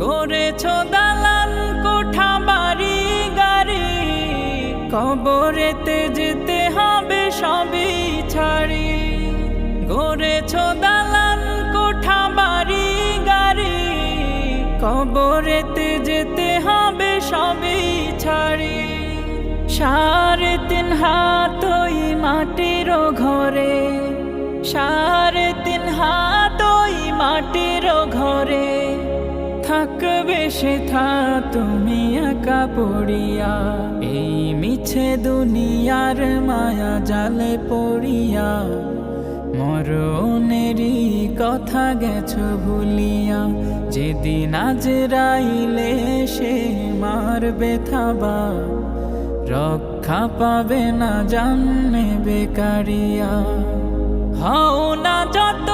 গড়েছ দালান কোঠা বাড়ি গাড়ি, কবরেতে যেতে হবে সবই ছাড়ি। গড়েছ দালান কোঠা বাড়ি গাড়ি, কবরেতে যেতে হবে সবই ছাড়ি। 3.5 হাত ওই মাটির ঘরে, 3.5 হাত ওই মাটির ঘরে, থাকবে সেথা তুমি একা পড়িয়া। এই মিছে দুনিয়ার মায়া জালে পড়িয়া, মরণেরই কথা গেছো ভুলিয়া। যেদিন আজরাইলে সে মারবে থাবা, রক্ষা পাবে না জানবে বেকারিয়া। হও না যত